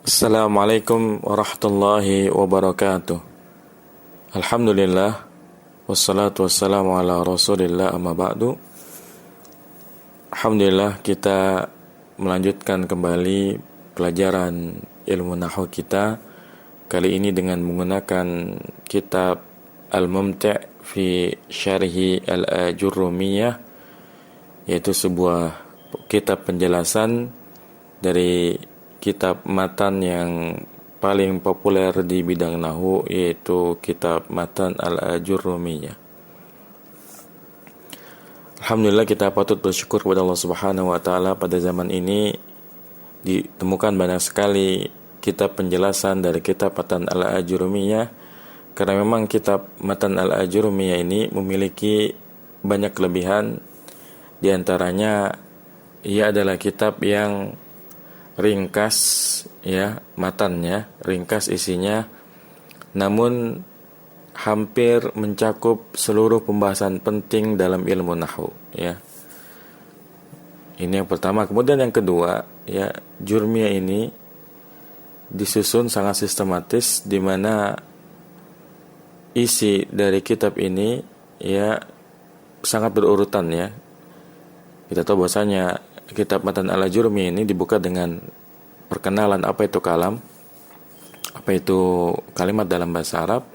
Assalamualaikum warahmatullahi wabarakatuh. Alhamdulillah, wassalatu wassalamu ala rasulillah, amma ba'du. Alhamdulillah, kita melanjutkan kembali pelajaran ilmu nahwu kita, kali ini dengan menggunakan kitab Al-Mumti' fi Syarhi Al-Ajurrumiyah, yaitu sebuah kitab penjelasan dari kitab matan yang paling populer di bidang nahwu, yaitu kitab matan Al-Ajurrumiyah. Alhamdulillah, kita patut bersyukur kepada Allah Subhanahu wa taala, pada zaman ini ditemukan banyak sekali kitab penjelasan dari kitab matan Al-Ajurrumiyah, karena memang kitab matan Al-Ajurrumiyah ini memiliki banyak kelebihan. Di antaranya, ia adalah kitab yang ringkas, ya, matannya ringkas isinya, namun hampir mencakup seluruh pembahasan penting dalam ilmu nahwu, ya. Ini yang pertama. Kemudian yang kedua, ya, Jurmiyah ini disusun sangat sistematis, di mana isi dari kitab ini, ya, sangat berurutan, ya. Kita tahu bahwasanya kitab matan Al-Ajurrumiyah ini dibuka dengan perkenalan apa itu kalam, apa itu kalimat dalam bahasa Arab.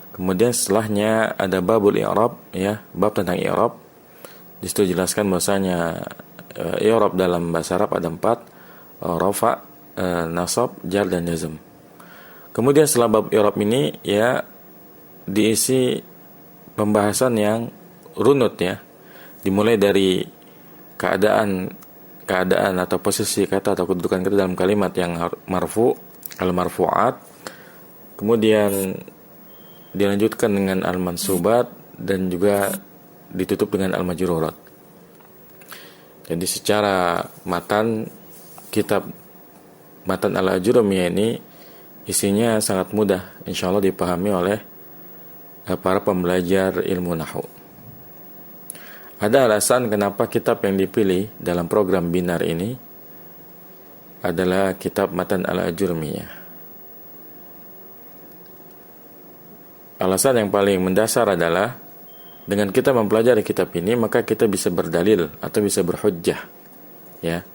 Kemudian setelahnya ada babul i'rab, ya, bab tentang i'rab. Di situ jelaskan bahwasanya i'rab dalam bahasa Arab ada 4: rafa, nasab, jar, dan jazm. Kemudian setelah bab i'rab ini, ya, diisi pembahasan yang runut, ya, dimulai dari keadaan atau posisi kata atau kedudukan kata dalam kalimat yang marfu, al-marfu'at, kemudian dilanjutkan dengan al-mansubat, dan juga ditutup dengan al-majrurat. Jadi secara matan, kitab matan Al-Ajurrumiyah ini isinya sangat mudah insyaallah dipahami oleh para pembelajar ilmu nahwu. Ada alasan kenapa kitab yang dipilih dalam program Binar ini adalah kitab matan Al-Ajurrumiyah. Alasan yang paling mendasar adalah, dengan kita mempelajari kitab ini, maka kita bisa berdalil atau bisa berhujjah, ya.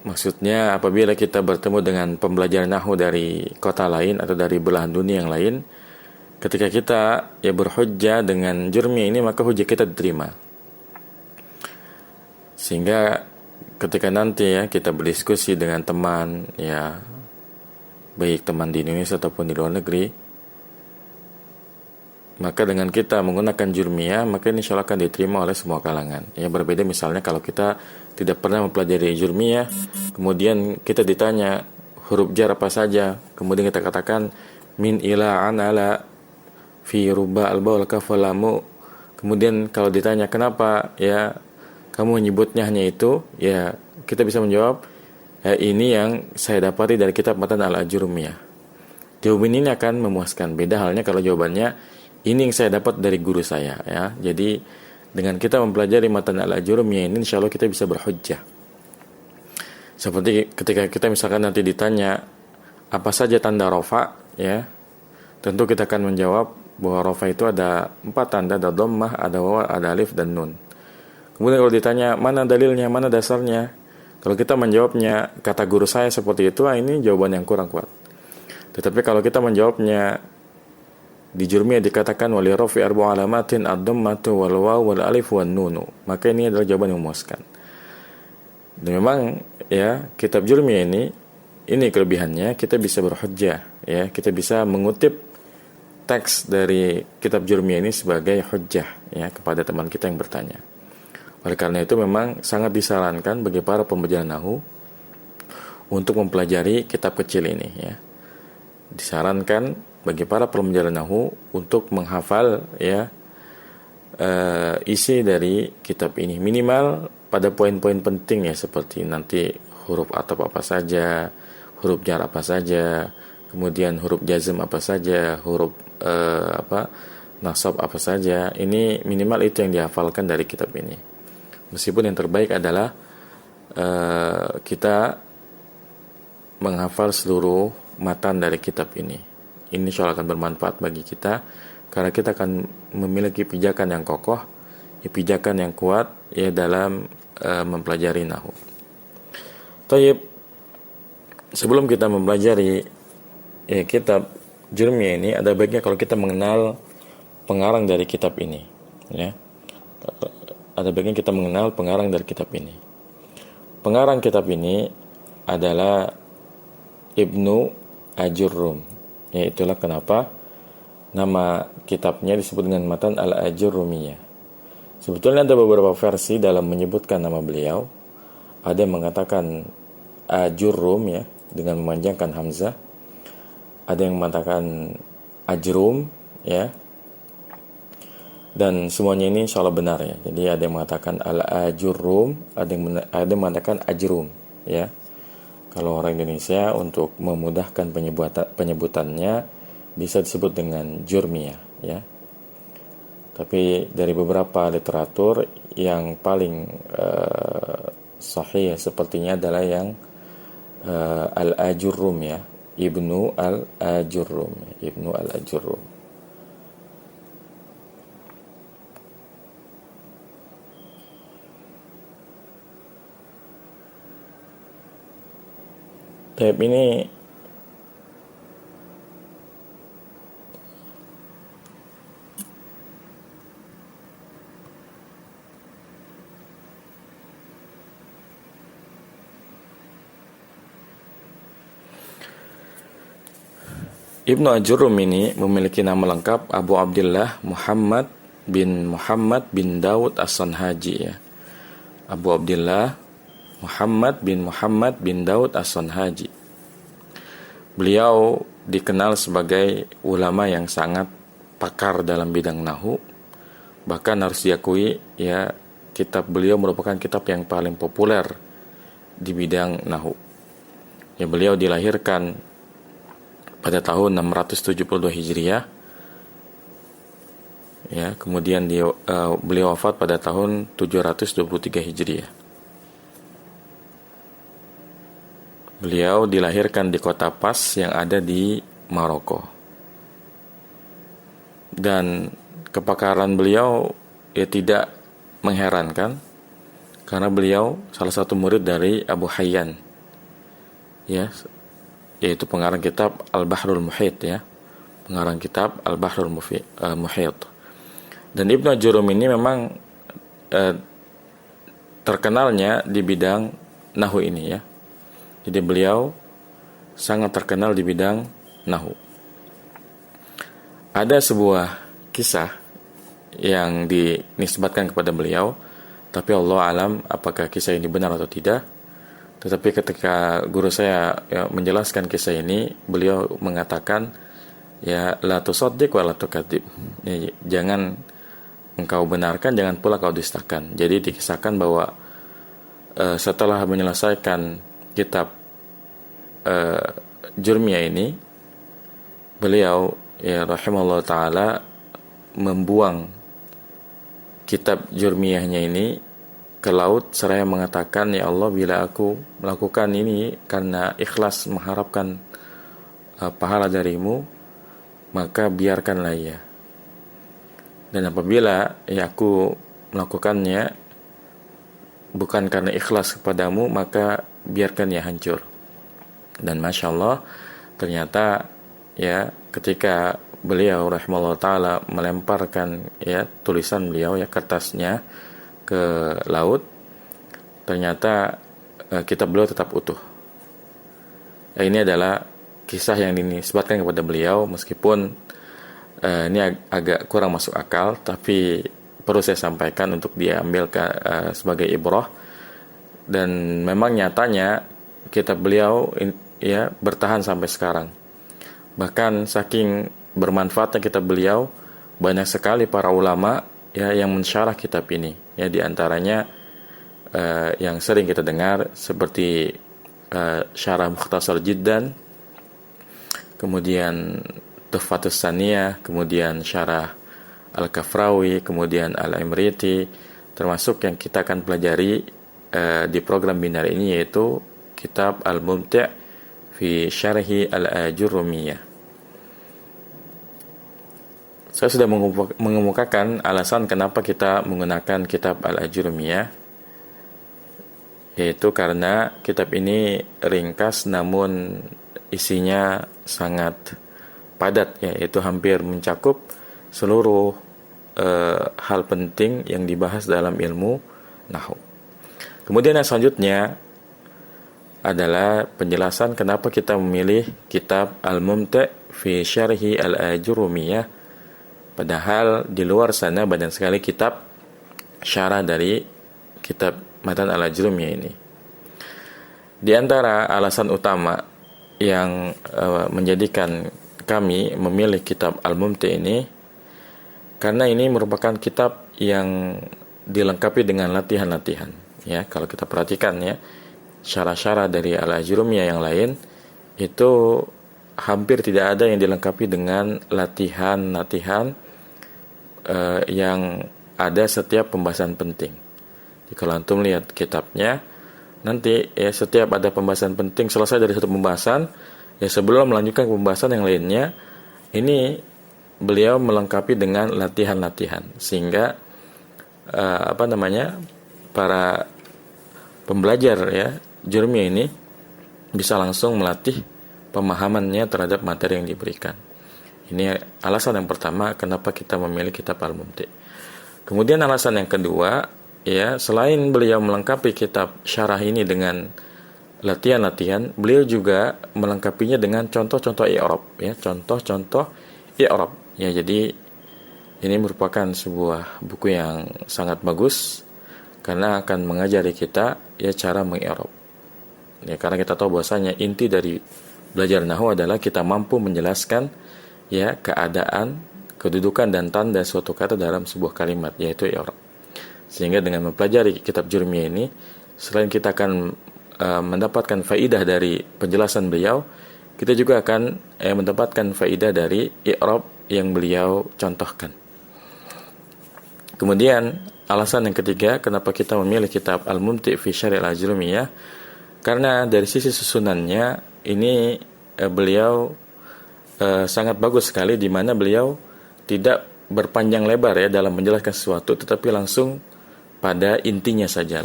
Maksudnya, apabila kita bertemu dengan pembelajar nahwu dari kota lain atau dari belahan dunia yang lain, ketika kita, ya, berhujjah dengan Jurmiyah ini, maka hujjah kita diterima. Sehingga ketika nanti, ya, kita berdiskusi dengan teman, ya, baik teman di Indonesia ataupun di luar negeri, maka dengan kita menggunakan Jurmiyah, maka ini insya Allah akan diterima oleh semua kalangan. Ya, berbeda misalnya kalau kita tidak pernah mempelajari Jurmiyah, kemudian kita ditanya huruf jar apa saja, kemudian kita katakan min, ila, an, ala, fi, ruba, alba, wal, kaf, wal, lamu. Kemudian kalau ditanya kenapa, ya, kamu menyebutnya hanya itu, ya, kita bisa menjawab, ini yang saya dapati dari kitab matan Al-Ajurrumiyah. Jawaban ini akan memuaskan. Beda halnya kalau jawabannya, ini yang saya dapat dari guru saya, ya. Jadi dengan kita mempelajari matan Al-Ajurrumiyah ini, insya Allah kita bisa berhujjah. Seperti ketika kita misalkan nanti ditanya apa saja tanda rafa, ya, tentu kita akan menjawab bahwa rafa itu ada 4 tanda, ada dhammah, ada waw, ada alif, dan nun. Kemudian kalau ditanya mana dalilnya, mana dasarnya, kalau kita menjawabnya kata guru saya seperti itu, ini jawaban yang kurang kuat. Tetapi kalau kita menjawabnya di Jurmiyah dikatakan wali rafi arba'u alamatin ad-dhammatu wal waw wal alif wan nunu, maka ini adalah jawaban yang memuaskan. Dan memang, ya, kitab Jurmiyah ini kelebihannya, kita bisa berhujjah, ya, kita bisa mengutip teks dari kitab Jurmiyah ini sebagai hujjah, ya, kepada teman kita yang bertanya. Oleh karena itu memang sangat disarankan bagi para pembelajar nahwu untuk mempelajari kitab kecil ini, ya. Disarankan bagi para pembelajar nahwu untuk menghafal, ya, isi dari kitab ini minimal pada poin-poin penting, ya, seperti nanti huruf ataf apa saja, huruf jar apa saja, kemudian huruf jazm apa saja, huruf nasab apa saja. Ini minimal itu yang dihafalkan dari kitab ini. Meskipun yang terbaik adalah kita menghafal seluruh matan dari kitab ini. Ini insya Allah akan bermanfaat bagi kita, karena kita akan memiliki pijakan yang kokoh, pijakan yang kuat ya dalam mempelajari nahwu. Taib, sebelum kita mempelajari kitab Jurmiyah ini, ada baiknya kalau kita mengenal pengarang dari kitab ini, ya. Ada baiknya kita mengenal pengarang dari kitab ini. Pengarang kitab ini adalah Ibnu Ajurrum. Ya, itulah kenapa nama kitabnya disebut dengan matan Al-Ajurrumiyah. Sebetulnya ada beberapa versi dalam menyebutkan nama beliau. Ada yang mengatakan Ajurrum, ya, dengan memanjangkan hamzah. Ada yang mengatakan Ajrum, ya. Dan semuanya ini insyaallah benar, ya. Jadi ada yang mengatakan Al-Ajurrum, ada yang mengatakan Ajrum, ya. Kalau orang Indonesia untuk memudahkan penyebutannya bisa disebut dengan Jurmiyah, ya. Tapi dari beberapa literatur yang paling sahih sepertinya adalah yang Al-Ajurrum, ya. Ibnu Al-Ajurrum. Tab ini Ibnu Ajurrum ini memiliki nama lengkap Abu Abdullah Muhammad bin Daud As-Sanhaji, ya. Abu Abdullah Muhammad bin Daud As-Sanhaji. Beliau dikenal sebagai ulama yang sangat pakar dalam bidang nahwu. Bahkan harus diakui, ya, kitab beliau merupakan kitab yang paling populer di bidang nahwu. Ya, beliau dilahirkan pada tahun 672 Hijriah. Ya, kemudian beliau wafat pada tahun 723 Hijriah. Beliau dilahirkan di kota Pas yang ada di Maroko. Dan kepakaran beliau ya tidak mengherankan, karena beliau salah satu murid dari Abu Hayyan, ya, yaitu pengarang kitab Al-Bahrul Muhit, ya. Pengarang kitab Al-Bahrul Muhit. Dan Ibnu Ajurrum ini memang terkenalnya di bidang nahwu ini, ya. Jadi beliau sangat terkenal di bidang nahwu. Ada sebuah kisah yang dinisbatkan kepada beliau, tapi Allah alam apakah kisah ini benar atau tidak. Tetapi ketika guru saya menjelaskan kisah ini, beliau mengatakan, ya, la tusaddiq wa la tukadzib. Ya, jangan engkau benarkan, jangan pula kau dustakan. Jadi dikisahkan bahwa setelah menyelesaikan kitab Jurmiyah ini, beliau, ya, rahimahullah ta'ala, membuang kitab Jurmiyahnya ini ke laut seraya mengatakan, ya Allah, bila aku melakukan ini karena ikhlas mengharapkan pahala darimu, maka biarkanlah ia. Dan apabila ya aku melakukannya bukan karena ikhlas kepadamu, maka biarkan ia hancur. Dan Masya Allah, ternyata, ya, ketika beliau rahimahullah ta'ala melemparkan, ya, tulisan beliau, ya, kertasnya ke laut, ternyata kitab beliau tetap utuh. Ya, ini adalah kisah yang dinisbatkan kepada beliau, meskipun ini agak kurang masuk akal, tapi perlu saya sampaikan untuk diambil sebagai ibrah. Dan memang nyatanya kitab beliau, ya, bertahan sampai sekarang. Bahkan saking bermanfaatnya kitab beliau, banyak sekali para ulama, ya, yang mensyarah kitab ini, ya, diantaranya yang sering kita dengar seperti syarah Mukhtasar Jiddan, kemudian Tuhfatus Saniyah, kemudian syarah Al-Kafrawi, kemudian Al-Imriti, termasuk yang kita akan pelajari di program binar ini, yaitu kitab Al-Mumti' fi fi Syarhi Al-Ajurumiyah. Saya sudah mengemukakan alasan kenapa kita menggunakan kitab Al-Ajurumiyah, yaitu karena kitab ini ringkas namun isinya sangat padat, yaitu hampir mencakup seluruh hal penting yang dibahas dalam ilmu nahwu. Kemudian yang selanjutnya adalah penjelasan kenapa kita memilih kitab Al-Mumti' fi Syarhi Al-Ajurumiyah, padahal di luar sana banyak sekali kitab syarah dari kitab Matan Al-Ajurumiyah ini. Di antara alasan utama yang menjadikan kami memilih kitab Al-Mumti' ini, karena ini merupakan kitab yang dilengkapi dengan latihan-latihan. Ya, kalau kita perhatikan ya, syarah-syarah dari Al-Ajurumiyah yang lain itu hampir tidak ada yang dilengkapi dengan latihan-latihan yang ada setiap pembahasan penting. Jadi, kalau antum lihat kitabnya, nanti ya setiap ada pembahasan penting selesai dari satu pembahasan, ya sebelum melanjutkan ke pembahasan yang lainnya, ini beliau melengkapi dengan latihan-latihan sehingga para pembelajar ya Jurumiyah ini bisa langsung melatih pemahamannya terhadap materi yang diberikan. Ini alasan yang pertama kenapa kita memilih kitab Al-Mumti'. Kemudian alasan yang kedua, ya selain beliau melengkapi kitab syarah ini dengan latihan-latihan, beliau juga melengkapinya dengan contoh-contoh i'rab, ya contoh-contoh i'rab. Ya, jadi ini merupakan sebuah buku yang sangat bagus karena akan mengajari kita ya cara mengi'rab. Ya, karena kita tahu bahwasanya inti dari belajar nahwu adalah kita mampu menjelaskan ya keadaan, kedudukan dan tanda suatu kata dalam sebuah kalimat, yaitu i'rab. Sehingga dengan mempelajari kitab Jurumiyah ini, selain kita akan mendapatkan faidah dari penjelasan beliau, kita juga akan mendapatkan faidah dari i'rab yang beliau contohkan. Kemudian alasan yang ketiga kenapa kita memilih kitab Al-Mumti' fi Syarhi Al-Ajurumiyah, karena dari sisi susunannya ini beliau sangat bagus sekali, di mana beliau tidak berpanjang lebar ya dalam menjelaskan sesuatu, tetapi langsung pada intinya saja,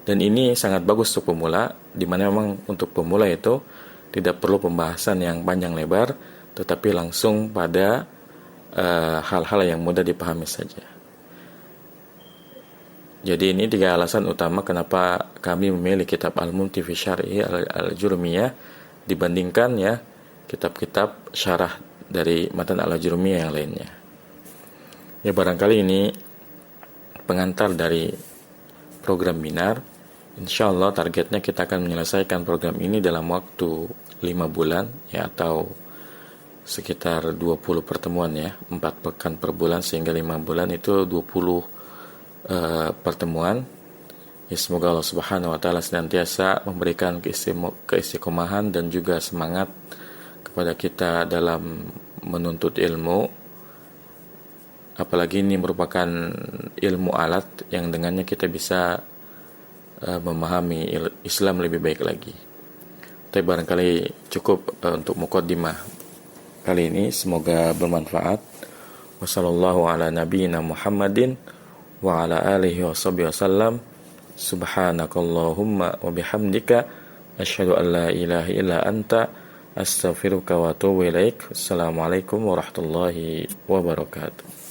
Dan ini sangat bagus untuk pemula, di mana memang untuk pemula itu tidak perlu pembahasan yang panjang lebar, tetapi langsung pada hal-hal yang mudah dipahami saja. Jadi ini 3 alasan utama kenapa kami memilih kitab Al-Mumti' fi Syarhi Al-Ajurumiyah dibandingkan ya kitab-kitab syarah dari Matan Al-Ajurumiyah yang lainnya. Ya, barangkali ini pengantar dari program Binar. Insyaallah targetnya kita akan menyelesaikan program ini dalam waktu 5 bulan ya, atau sekitar 20 pertemuan ya, 4 pekan per bulan, sehingga 5 bulan itu 20 pertemuan. Ya, semoga Allah Subhanahu wa taala senantiasa memberikan keistiqomahan dan juga semangat kepada kita dalam menuntut ilmu. Apalagi ini merupakan ilmu alat yang dengannya kita bisa memahami Islam lebih baik lagi. Tapi barangkali cukup untuk muqaddimah kali ini, semoga bermanfaat. Wassallallahu ala nabiyyina Muhammadin wa ala alihi washabbihi wasallam. Subhanakallahumma wa bihamdika asyhadu an la ilaha illa anta astaghfiruka wa atubu ilaik. Assalamualaikum warahmatullahi wabarakatuh.